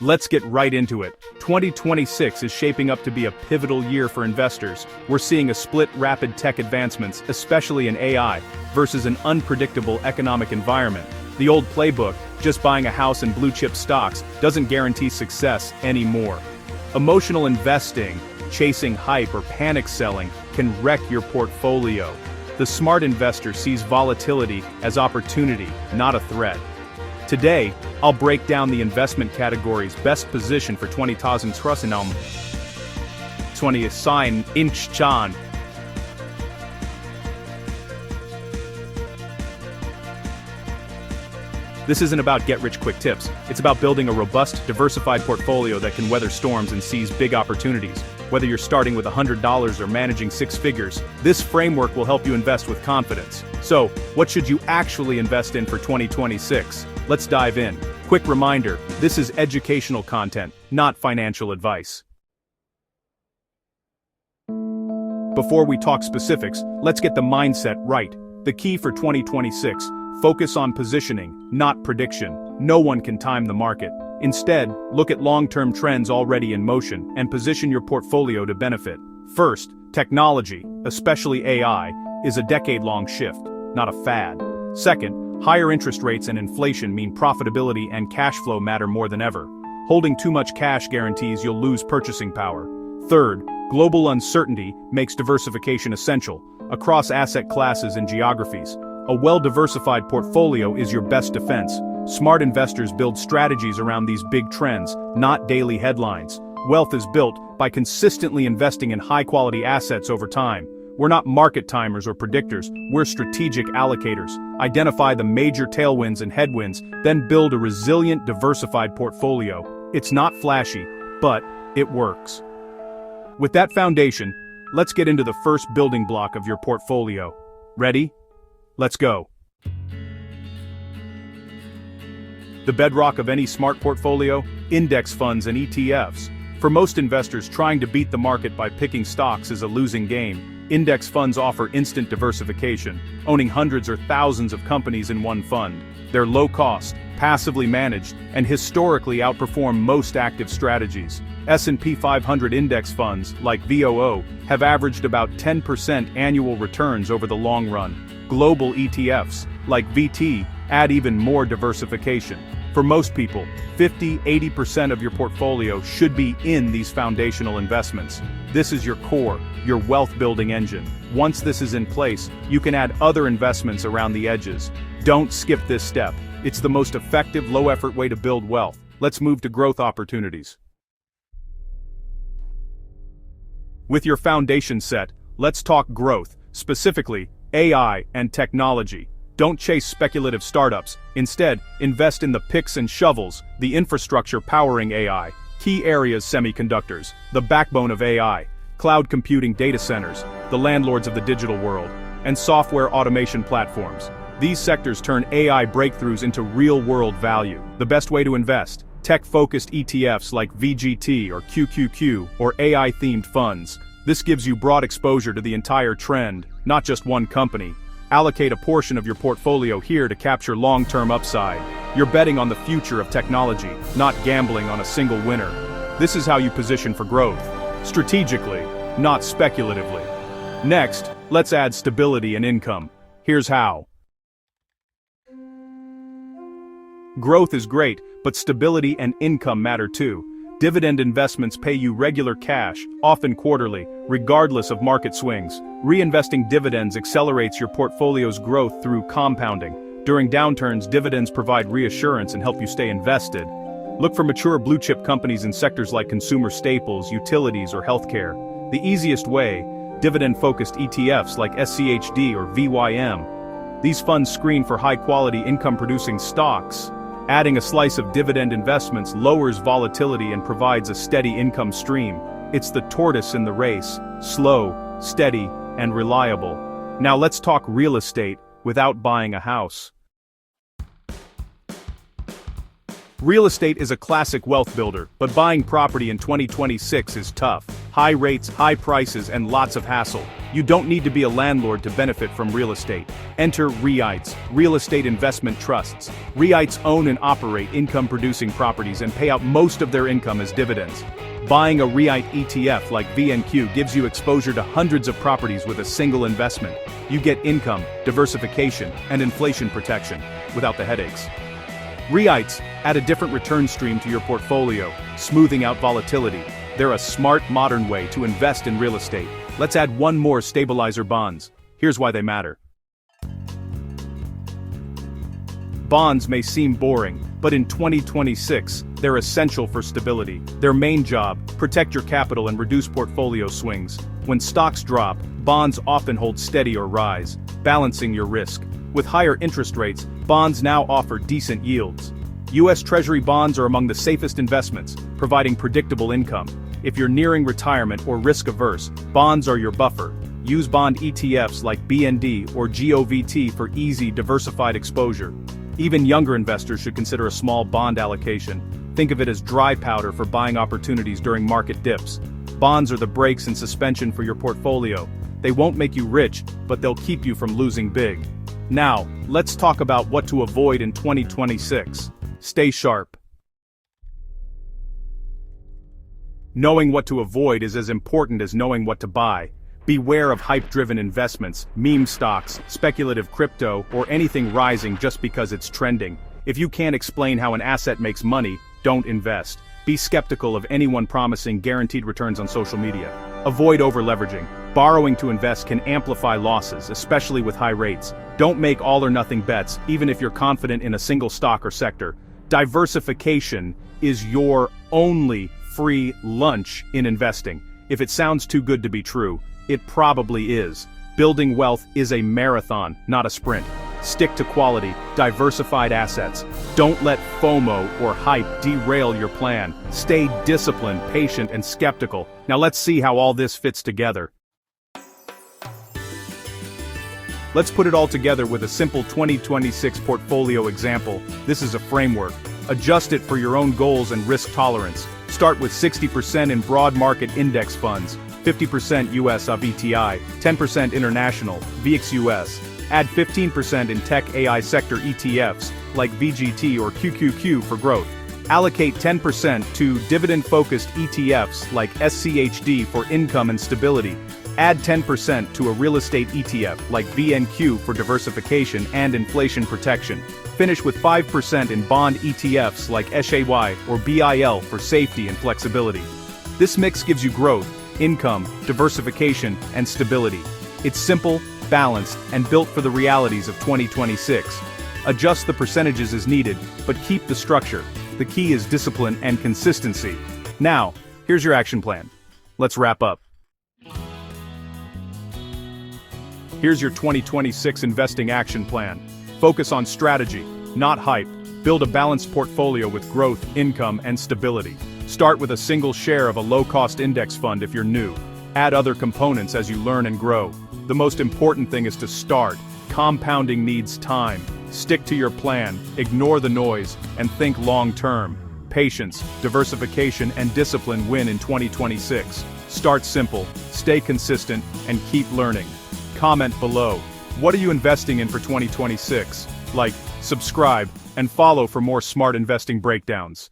Let's get right into it. 2026 is shaping up to be a pivotal year for investors. We're seeing a split rapid tech advancements, especially in AI, versus an unpredictable economic environment. The old playbook, just buying a house and blue-chip stocks, doesn't guarantee success anymore. Emotional investing, chasing hype or panic selling, can wreck your portfolio. The smart investor sees volatility as opportunity, not a threat. Today, I'll break down the investment categories best positioned for 2026. 20 sign inch chan. This isn't about get-rich-quick tips. It's about building a robust, diversified portfolio that can weather storms and seize big opportunities. Whether you're starting with $100 or managing six figures, this framework will help you invest with confidence. So, what should you actually invest in for 2026? Let's dive in. Quick reminder, this is educational content, not financial advice. Before we talk specifics, let's get the mindset right. The key for 2026, focus on positioning, not prediction. No one can time the market. Instead, look at long-term trends already in motion and position your portfolio to benefit. First, technology, especially AI, is a decade-long shift, not a fad. Second, higher interest rates and inflation mean profitability and cash flow matter more than ever. Holding too much cash guarantees you'll lose purchasing power. Third, global uncertainty makes diversification essential, across asset classes and geographies. A well-diversified portfolio is your best defense. Smart investors build strategies around these big trends, not daily headlines. Wealth is built by consistently investing in high-quality assets over time. We're not market timers or predictors, we're strategic allocators. Identify the major tailwinds and headwinds, then build a resilient, diversified portfolio. It's not flashy, but it works. With that foundation, let's get into the first building block of your portfolio. Ready? Let's go. The bedrock of any smart portfolio, index funds and ETFs. For most investors, trying to beat the market by picking stocks is a losing game. Index funds offer instant diversification, owning hundreds or thousands of companies in one fund. They're low cost, passively managed, and historically outperform most active strategies. S&P 500 index funds, like VOO, have averaged about 10% annual returns over the long run. Global ETFs, like VT, add even more diversification. For most people, 50–80% of your portfolio should be in these foundational investments. This is your core, your wealth-building engine. Once this is in place, you can add other investments around the edges. Don't skip this step. It's the most effective, low-effort way to build wealth. Let's move to growth opportunities. With your foundation set, let's talk growth, specifically AI and technology. Don't chase speculative startups. Instead, invest in the picks and shovels, the infrastructure powering AI. Key areas: semiconductors, the backbone of AI, cloud computing data centers, the landlords of the digital world, and software automation platforms. These sectors turn AI breakthroughs into real-world value. The best way to invest: tech-focused ETFs like VGT or QQQ, or AI-themed funds. This gives you broad exposure to the entire trend, not just one company. Allocate a portion of your portfolio here to capture long-term upside. You're betting on the future of technology, not gambling on a single winner. This is how you position for growth. Strategically, not speculatively. Next, let's add stability and income. Here's how. Growth is great, but stability and income matter too. Dividend investments pay you regular cash, often quarterly, regardless of market swings. Reinvesting dividends accelerates your portfolio's growth through compounding. During downturns, dividends provide reassurance and help you stay invested. Look for mature blue-chip companies in sectors like consumer staples, utilities, or healthcare. The easiest way: dividend-focused ETFs like SCHD or VYM. These funds screen for high-quality income-producing stocks. Adding a slice of dividend investments lowers volatility and provides a steady income stream. It's the tortoise in the race: slow, steady, and reliable. Now let's talk real estate without buying a house. Real estate is a classic wealth builder, but buying property in 2026 is tough. High rates, high prices, and lots of hassle. You don't need to be a landlord to benefit from real estate. Enter REITs, real estate investment trusts. REITs own and operate income-producing properties and pay out most of their income as dividends. Buying a REIT ETF like VNQ gives you exposure to hundreds of properties with a single investment. You get income, diversification, and inflation protection, without the headaches. REITs add a different return stream to your portfolio, smoothing out volatility. They're a smart, modern way to invest in real estate. Let's add one more: stabilizer bonds. Here's why they matter. Bonds may seem boring, but in 2026, they're essential for stability. Their main job: protect your capital and reduce portfolio swings. When stocks drop, bonds often hold steady or rise, balancing your risk. With higher interest rates, bonds now offer decent yields. U.S. Treasury bonds are among the safest investments, providing predictable income. If you're nearing retirement or risk-averse, bonds are your buffer. Use bond ETFs like BND or GOVT for easy, diversified exposure. Even younger investors should consider a small bond allocation. Think of it as dry powder for buying opportunities during market dips. Bonds are the brakes and suspension for your portfolio. They won't make you rich, but they'll keep you from losing big. Now, let's talk about what to avoid in 2026. Stay sharp. Knowing what to avoid is as important as knowing what to buy. Beware of hype-driven investments, meme stocks, speculative crypto, or anything rising just because it's trending. If you can't explain how an asset makes money, don't invest. Be skeptical of anyone promising guaranteed returns on social media. Avoid over-leveraging. Borrowing to invest can amplify losses, especially with high rates. Don't make all-or-nothing bets, even if you're confident in a single stock or sector. Diversification is your only free lunch in investing. If it sounds too good to be true, it probably is. Building wealth is a marathon, not a sprint. Stick to quality, diversified assets. Don't let FOMO or hype derail your plan. Stay disciplined, patient, and skeptical. Now let's see how all this fits together. Let's put it all together with a simple 2026 portfolio example. This is a framework. Adjust it for your own goals and risk tolerance. Start with 60% in broad market index funds, 50% US of ETI, 10% international, VXUS. Add 15% in tech AI sector ETFs, like VGT or QQQ for growth. Allocate 10% to dividend-focused ETFs like SCHD for income and stability. Add 10% to a real estate ETF like VNQ for diversification and inflation protection. Finish with 5% in bond ETFs like SHAY or BIL for safety and flexibility. This mix gives you growth, income, diversification, and stability. It's simple, balanced, and built for the realities of 2026. Adjust the percentages as needed, but keep the structure. The key is discipline and consistency. Now, here's your action plan. Let's wrap up. Here's your 2026 investing action plan. Focus on strategy, not hype. Build a balanced portfolio with growth, income, and stability. Start with a single share of a low-cost index fund if you're new. Add other components as you learn and grow. The most important thing is to start. Compounding needs time. Stick to your plan, ignore the noise, and think long-term. Patience, diversification, and discipline win in 2026. Start simple, stay consistent, and keep learning. Comment below. What are you investing in for 2026? Like, subscribe, and follow for more smart investing breakdowns.